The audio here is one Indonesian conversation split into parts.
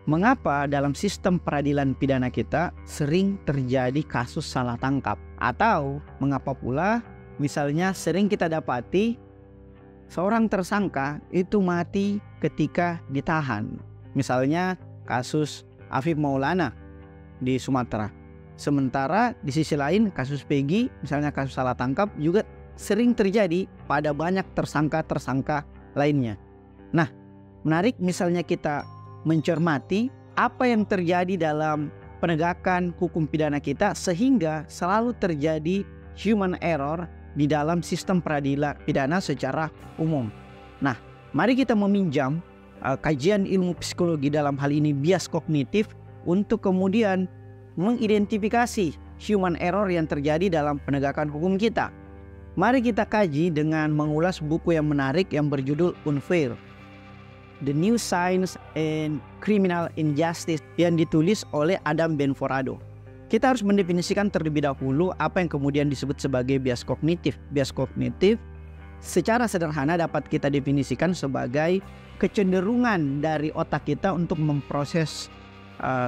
mengapa dalam sistem peradilan pidana kita sering terjadi kasus salah tangkap, atau mengapa pula misalnya sering kita dapati seorang tersangka itu mati ketika ditahan. Misalnya kasus Afif Maulana di Sumatera. Sementara di sisi lain kasus Peggy, misalnya kasus salah tangkap, juga sering terjadi pada banyak tersangka-tersangka lainnya. Nah, menarik misalnya kita mencermati apa yang terjadi dalam penegakan hukum pidana kita sehingga selalu terjadi human error di dalam sistem peradilan pidana secara umum. Nah, mari kita meminjam kajian ilmu psikologi, dalam hal ini bias kognitif, untuk kemudian mengidentifikasi human error yang terjadi dalam penegakan hukum kita. Mari kita kaji dengan mengulas buku yang menarik yang berjudul Unfair, The New Science and Criminal Injustice, yang ditulis oleh Adam Benforado. Kita harus mendefinisikan terlebih dahulu apa yang kemudian disebut sebagai bias kognitif. Bias kognitif secara sederhana dapat kita definisikan sebagai kecenderungan dari otak kita untuk memproses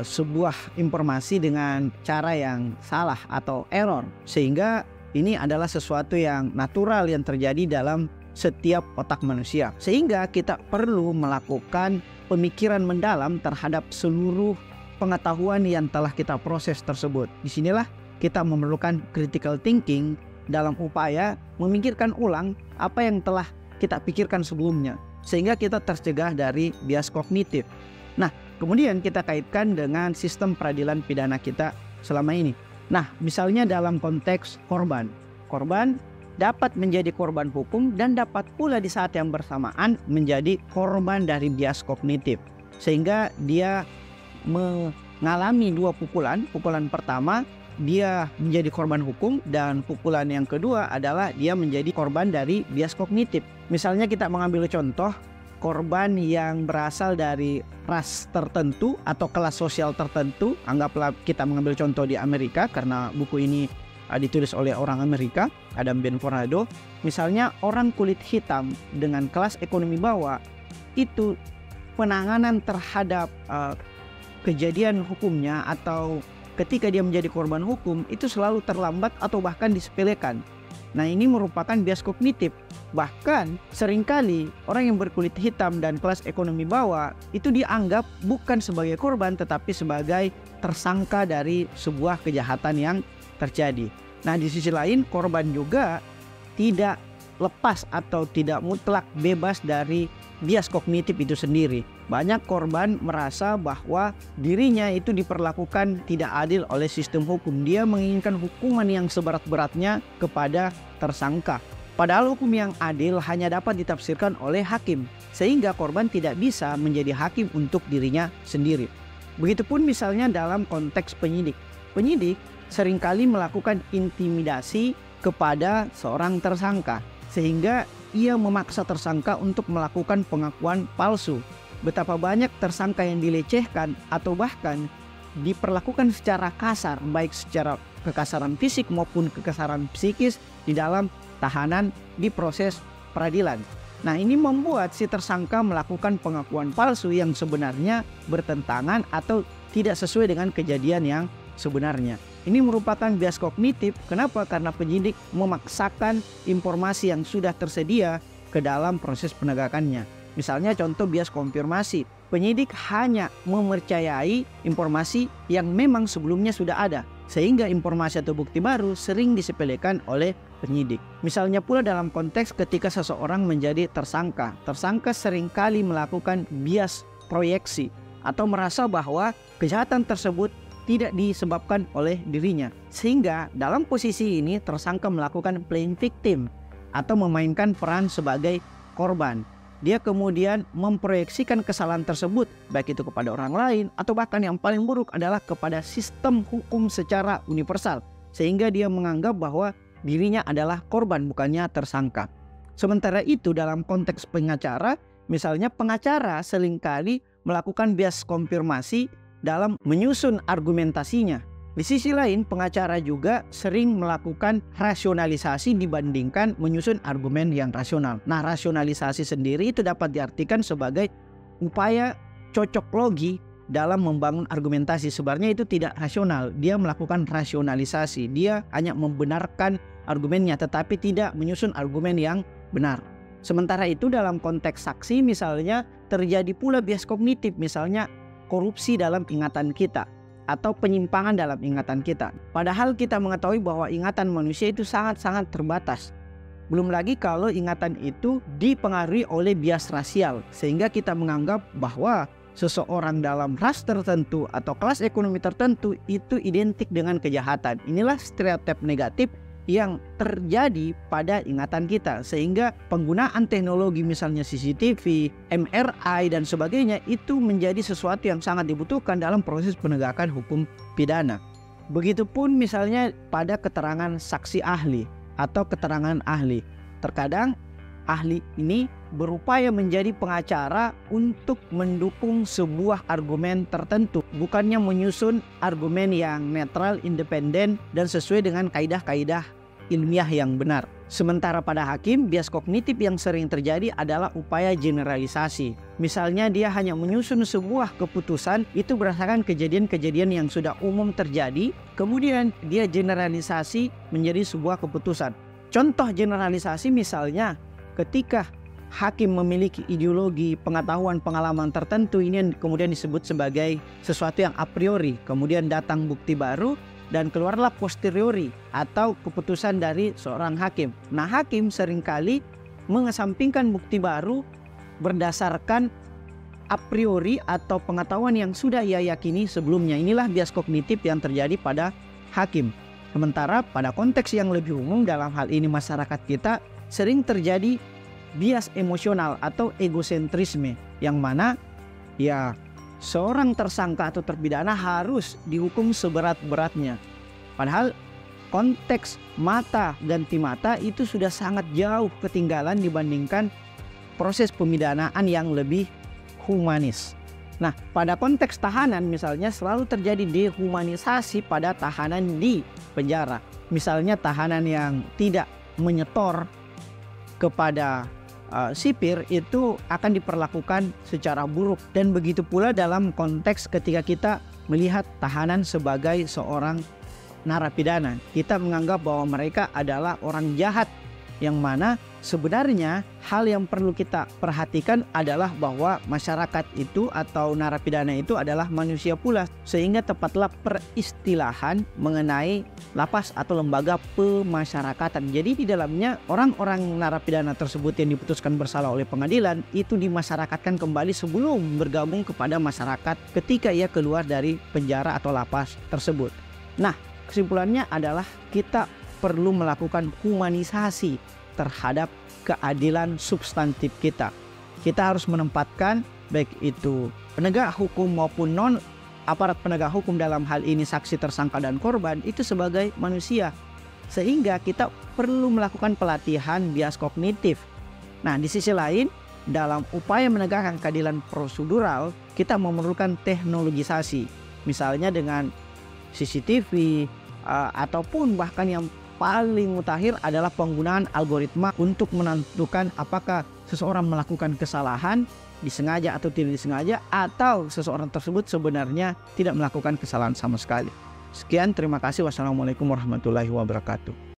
sebuah informasi dengan cara yang salah atau error, sehingga ini adalah sesuatu yang natural yang terjadi dalam setiap otak manusia, sehingga kita perlu melakukan pemikiran mendalam terhadap seluruh pengetahuan yang telah kita proses tersebut. Disinilah kita memerlukan critical thinking dalam upaya memikirkan ulang apa yang telah kita pikirkan sebelumnya, sehingga kita tercegah dari bias kognitif. Nah, kemudian kita kaitkan dengan sistem peradilan pidana kita selama ini. Nah, misalnya dalam konteks korban dapat menjadi korban hukum dan dapat pula di saat yang bersamaan menjadi korban dari bias kognitif, sehingga dia mengalami dua pukulan. Pukulan pertama dia menjadi korban hukum, dan pukulan yang kedua adalah dia menjadi korban dari bias kognitif. Misalnya kita mengambil contoh korban yang berasal dari ras tertentu atau kelas sosial tertentu. Anggaplah kita mengambil contoh di Amerika, karena buku ini ditulis oleh orang Amerika, Adam Benforado. Misalnya orang kulit hitam dengan kelas ekonomi bawah, itu penanganan terhadap kejadian hukumnya atau ketika dia menjadi korban hukum itu selalu terlambat atau bahkan disepelekan. Nah, ini merupakan bias kognitif. Bahkan seringkali orang yang berkulit hitam dan kelas ekonomi bawah itu dianggap bukan sebagai korban tetapi sebagai tersangka dari sebuah kejahatan yang terjadi. Nah, di sisi lain korban juga tidak lepas atau tidak mutlak bebas dari bias kognitif itu sendiri. Banyak korban merasa bahwa dirinya itu diperlakukan tidak adil oleh sistem hukum. Dia menginginkan hukuman yang seberat-beratnya kepada tersangka. Padahal hukum yang adil hanya dapat ditafsirkan oleh hakim, sehingga korban tidak bisa menjadi hakim untuk dirinya sendiri. Begitupun misalnya dalam konteks penyidik. Penyidik seringkali melakukan intimidasi kepada seorang tersangka, sehingga ia memaksa tersangka untuk melakukan pengakuan palsu. Betapa banyak tersangka yang dilecehkan atau bahkan diperlakukan secara kasar, baik secara kekasaran fisik maupun kekasaran psikis di dalam tahanan di proses peradilan. Nah, ini membuat si tersangka melakukan pengakuan palsu yang sebenarnya bertentangan atau tidak sesuai dengan kejadian yang sebenarnya. Ini merupakan bias kognitif. Kenapa? Karena penyidik memaksakan informasi yang sudah tersedia ke dalam proses penegakannya. Misalnya contoh bias konfirmasi. Penyidik hanya mempercayai informasi yang memang sebelumnya sudah ada, sehingga informasi atau bukti baru sering disepelekan oleh penyidik. Misalnya pula dalam konteks ketika seseorang menjadi tersangka. Tersangka seringkali melakukan bias proyeksi atau merasa bahwa kejahatan tersebut tidak disebabkan oleh dirinya, sehingga dalam posisi ini tersangka melakukan playing victim atau memainkan peran sebagai korban. Dia kemudian memproyeksikan kesalahan tersebut baik itu kepada orang lain atau bahkan yang paling buruk adalah kepada sistem hukum secara universal, sehingga dia menganggap bahwa dirinya adalah korban bukannya tersangka. Sementara itu dalam konteks pengacara, misalnya pengacara seringkali melakukan bias konfirmasi dalam menyusun argumentasinya. Di sisi lain, pengacara juga sering melakukan rasionalisasi dibandingkan menyusun argumen yang rasional. Nah, rasionalisasi sendiri itu dapat diartikan sebagai upaya cocok logi dalam membangun argumentasi. Sebenarnya itu tidak rasional. Dia melakukan rasionalisasi. Dia hanya membenarkan argumennya tetapi tidak menyusun argumen yang benar. Sementara itu dalam konteks saksi misalnya terjadi pula bias kognitif, misalnya korupsi dalam ingatan kita atau penyimpangan dalam ingatan kita. Padahal kita mengetahui bahwa ingatan manusia itu sangat-sangat terbatas. Belum lagi kalau ingatan itu dipengaruhi oleh bias rasial, sehingga kita menganggap bahwa seseorang dalam ras tertentu atau kelas ekonomi tertentu itu identik dengan kejahatan. Inilah stereotip negatif yang terjadi pada ingatan kita, sehingga penggunaan teknologi misalnya CCTV, MRI dan sebagainya itu menjadi sesuatu yang sangat dibutuhkan dalam proses penegakan hukum pidana. Begitupun misalnya pada keterangan saksi ahli atau keterangan ahli. Terkadang ahli ini berupaya menjadi pengacara untuk mendukung sebuah argumen tertentu, bukannya menyusun argumen yang netral, independen, dan sesuai dengan kaidah-kaidah ilmiah yang benar. Sementara pada hakim, bias kognitif yang sering terjadi adalah upaya generalisasi. Misalnya dia hanya menyusun sebuah keputusan itu berdasarkan kejadian-kejadian yang sudah umum terjadi, kemudian dia generalisasi menjadi sebuah keputusan. Contoh generalisasi misalnya ketika hakim memiliki ideologi, pengetahuan, pengalaman tertentu, ini yang kemudian disebut sebagai sesuatu yang a priori. Kemudian datang bukti baru dan keluarlah posteriori atau keputusan dari seorang hakim. Nah, hakim seringkali mengesampingkan bukti baru berdasarkan a priori atau pengetahuan yang sudah ia yakini sebelumnya. Inilah bias kognitif yang terjadi pada hakim. Sementara pada konteks yang lebih umum dalam hal ini masyarakat kita sering terjadi bias emosional atau egosentrisme, yang mana ya seorang tersangka atau terpidana harus dihukum seberat-beratnya. Padahal konteks mata ganti mata itu sudah sangat jauh ketinggalan dibandingkan proses pemidanaan yang lebih humanis. Nah, pada konteks tahanan misalnya selalu terjadi dehumanisasi pada tahanan di penjara. Misalnya tahanan yang tidak menyetor kepada sipir itu akan diperlakukan secara buruk. Dan begitu pula dalam konteks ketika kita melihat tahanan sebagai seorang narapidana, kita menganggap bahwa mereka adalah orang jahat, yang mana sebenarnya hal yang perlu kita perhatikan adalah bahwa masyarakat itu atau narapidana itu adalah manusia pula, sehingga tepatlah peristilahan mengenai lapas atau lembaga pemasyarakatan. Jadi di dalamnya orang-orang narapidana tersebut yang diputuskan bersalah oleh pengadilan itu dimasyarakatkan kembali sebelum bergabung kepada masyarakat ketika ia keluar dari penjara atau lapas tersebut. Nah, kesimpulannya adalah kita perlu melakukan humanisasi terhadap keadilan substantif kita. Kita harus menempatkan baik itu penegak hukum maupun non aparat penegak hukum, dalam hal ini saksi, tersangka, dan korban, itu sebagai manusia. Sehingga kita perlu melakukan pelatihan bias kognitif. Nah, di sisi lain, dalam upaya menegakkan keadilan prosedural, kita memerlukan teknologisasi. Misalnya dengan CCTV, ataupun bahkan yang paling mutakhir adalah penggunaan algoritma untuk menentukan apakah seseorang melakukan kesalahan disengaja atau tidak disengaja, atau seseorang tersebut sebenarnya tidak melakukan kesalahan sama sekali. Sekian, terima kasih. Wassalamualaikum warahmatullahi wabarakatuh.